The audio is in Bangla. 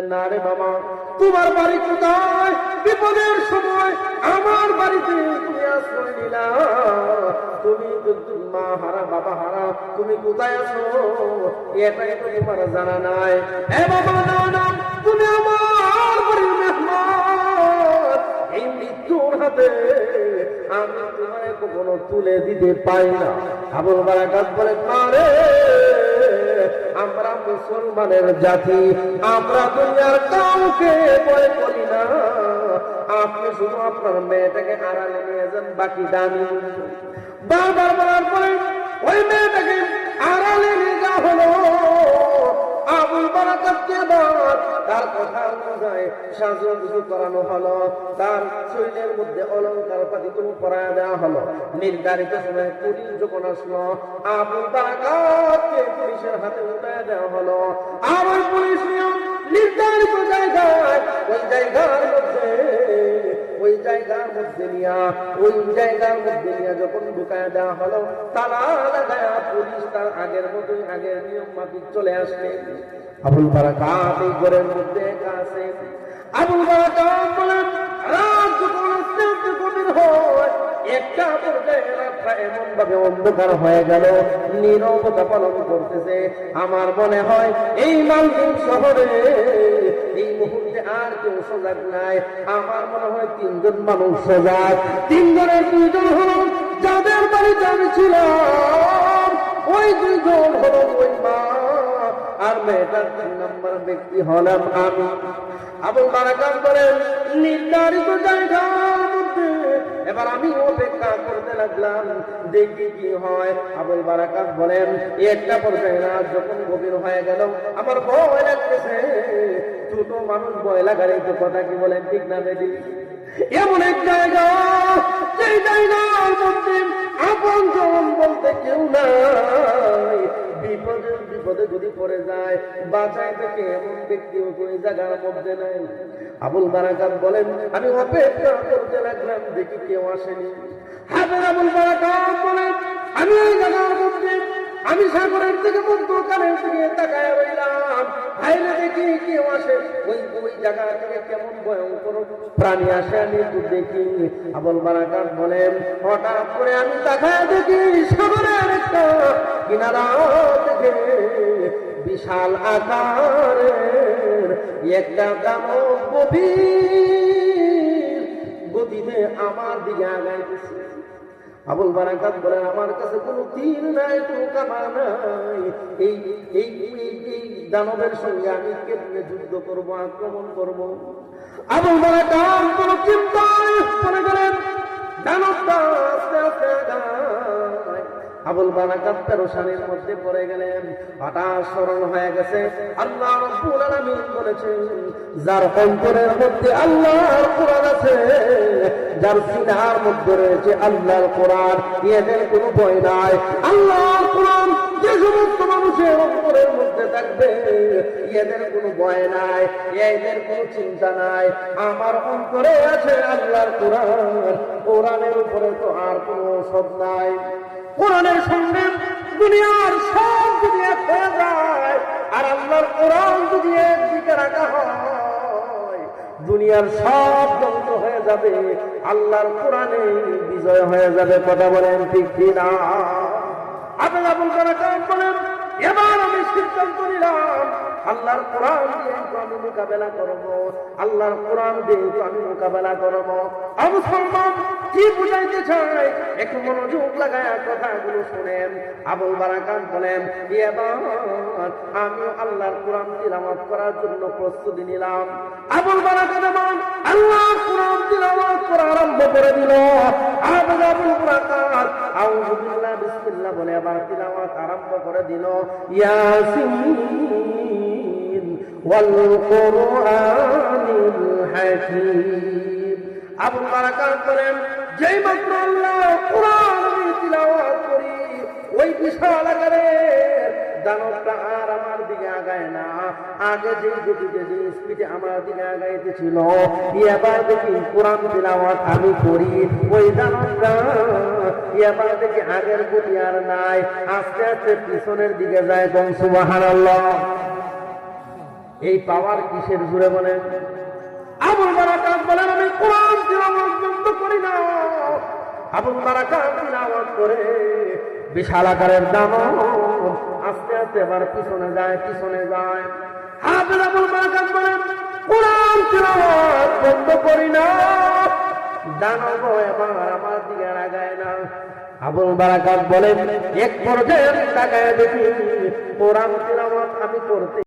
না রে বাবা, তোমার বাড়ি কোথায়? বিপদের সময় আমার বাড়িতে তুমি আশ্রয় নিলা। তুমি মা হারা বাবা হারা, তুমি কোথায় আছো এটাই তো তোমার জানা নাই। হে বাবা, না না, তুমি আমার বাড়ির মেহমান। এই মৃত্যুর হাতে আমি তোমায় কখনো তুলে দিতে পারি না। আবুল বারাকাত বলে, মারে আমরা মুসলমানের জাতি, আমরা দুনিয়ার কাউকে ভয় করি না। আপনি শুধু আপনার মেয়েটাকে আড়ালে নিয়ে যান, বাকি দামি। বারবার বলার পরে ওই মেয়েটাকে আড়ালে নিয়ে যাওয়া হলো। আবুল বারাকাতকে তার কথা অনুযায়ী সাজুগুজু করানো হলো, তার শরীরের মধ্যে অলঙ্কার পাতি কোনো পরায় দেওয়া হলো। নির্ধারিত সময় পুলিশ যখন আসলো, আবুল বারাকাতকে পুলিশের হাতে উঠায় দেওয়া হলো। আর ওই পুলিশ নিয়ম নির্ধারিত জায়গায়, ওই জায়গার মধ্যে নিয়ে যখন ঢুকায় দেওয়া হলো, তালা লাগায়া পুলিশ তার আগের মতোই আগের নিয়ম মাফিক চলে আসবে। আবুল বারাকাত এই ঘরের মধ্যে একা আছে। আবুল বারাকাত বলেন, রাত যখন আস্তে আস্তে গভীর হয়, একটা পর্যায়ে রাতটা এমন ভাবে অন্ধকার হয়ে গেল, নীরবতা পালন করতেছে। আমার মনে হয় এই মালদ্বীপ শহরে এই মুহূর্তে আর কেউ সজাগ নাই। আমার মনে হয় তিনজন মানুষ সজাগ। তিনজনের দুইজন হল যাদের বাড়িতে আমি ছিলাম, ওই দুইজন হল ওই মা, আর মেয়েটার 3 নম্বর ব্যক্তি হলাম আমি। আবুল বারাকাত বলেন, নির্ধারিত জায়গার মধ্যে এবার আমি অপেক্ষা করতে লাগলাম, দেখি কি হয়। আবুল বারাকাত বলেন, একটা পর্যায়ে রাত যখন গভীর হয়ে গেল, আমার ভয় লাগতেছে। ছোট মানুষ ভয় লাগার এই কথা কি বলেন, ঠিক না বেদি? এমন এক জায়গা, সেই জায়গার মধ্যে আপন জন বলতে কেউ নাই। বিপদে যদি পড়ে যায়, বাঁচায় থেকে এমন ব্যক্তি ওই জায়গার মধ্যে নাই। আবুল বারাকাত বলেন, আমি অপেক্ষা করতে লাগলাম, দেখি কেউ আসেনি। হাজার আবুল বারাকাত বলেন, আমি ওই জায়গার মধ্যে আমি সাগরের থেকে মধ্যখানের দিকে তাকায় রইলাম। বাইরে দেখি কেউ আসে, ওই জায়গা থেকে কেমন ভয়ঙ্কর প্রাণী আসে আমি একটু দেখি। আবুল বারাকাত বলেন, হঠাৎ করে আমি তাকায় দেখি সাগরের একটা কিনারা থেকে বিশাল আকারের একটা দানব গভীর গতিতে আমার দিকে আগাইতেছে। আবুল বারাকাত বলেন, আমার কাছে কোনো তীর নাই, কোনো কামান নাই। এই দানবের সঙ্গে আমি কেমনে যুদ্ধ করব, আক্রমণ করব? আবুল বারাকাত কোনো চিন্তায় পড়ে গেলেন। দানবটা আস্তে আস্তে আগায়। আবুল বারাকাত পেরেশানির মধ্যে পড়ে গেলেন। হঠাৎ স্মরণ হয়ে গেছে, আল্লাহ রাব্বুল আলামিন বলেছেন, যার অন্তরের মধ্যে আল্লাহর কোরআন আছে, যার সিনার মধ্যে রয়েছে আল্লাহর কোরআন, এদের কোনো ভয় নাই। আল্লাহর কোরআন যে সমস্ত মানুষের অন্তরের মধ্যে থাকবে, এদের কোনো ভয় নাই, এদের কোনো চিন্তা নাই। আমার অন্তরে আছে আল্লাহর কোরআন, কোরআনের উপরে তো আর কোনো ঔষধ নাই। কোরআনের সঙ্গে দুনিয়ার সব যদি এক হয়ে যায়, আর আল্লাহর কোরআন যদি একদিকে রাখা হয়, দুনিয়ার সব ধ্বংস হয়ে যাবে, আল্লাহর কোরআনে বিজয় হয়ে যাবে। কথা বলেন ঠিক কিনা? আপনি আবুল বারাকাত বলেন, এবার আমি সিদ্ধান্ত নিলাম, আল্লাহর কোরআন দিয়ে আমি মোকাবেলা করব, আল্লাহর কোরআন দিয়ে আমি মোকাবেলা করব। আবু সালমান কি বুঝাইতে চায় একটু মনোযোগ লাগায় কথাগুলো শুনেন। আবুল বারাকাত বলেন, এবার আমি আল্লাহর কোরআন তিলাওয়াত করার জন্য প্রস্তুতি নিলাম। আবুল বারাকাত আল্লাহর কোরআন তিলাওয়াত করা আরম্ভ করে দিল। আবুল বারাকাত আউযু বিল্লাহ বিসমিল্লাহ বলে আবার তিলাওয়াত আরম্ভ করে দিল। ইয়াসিন ওয়াল কুরআনিল হাকীম। আবুল বারাকাত বলেন, যেই মাত্র আল্লাহ কোরআন আমি তিলাওয়াত করি, ওই বিশাল আকারের দানবটা আর আমার দিকে আগায় না। আগে যে গতিতে যে স্পিডে আমার দিকে আগাইতেছিল, এবার দেখি কোরআন তিলাওয়াত আমি করি, ওই দানবটা এবার দেখি আগের গতি আর নাই, আস্তে আস্তে পিছনের দিকে যায়। সুবহানাল্লাহ। এই পাওয়ার কিসের জুড়ে বলেন? আবুল বারাকাত বলেন আমি কোরআন তিলাওয়াত বন্ধ করি না। আবুল বারাকাত তিলাওয়াত করে বিশাল আকারের দানব আস্তে আস্তে আবার পিছনে যায়। হাফেজ আবুল বারাকাত বলেন কোরআন তিলাওয়াত বন্ধ করি না, দানব এবার আমার দিকে লাগায় না। আবুল বারাকাত বলেন এক পর্যায়ে আমি তাকায় দেখি কোরআন তিলাওয়াত আমি করতে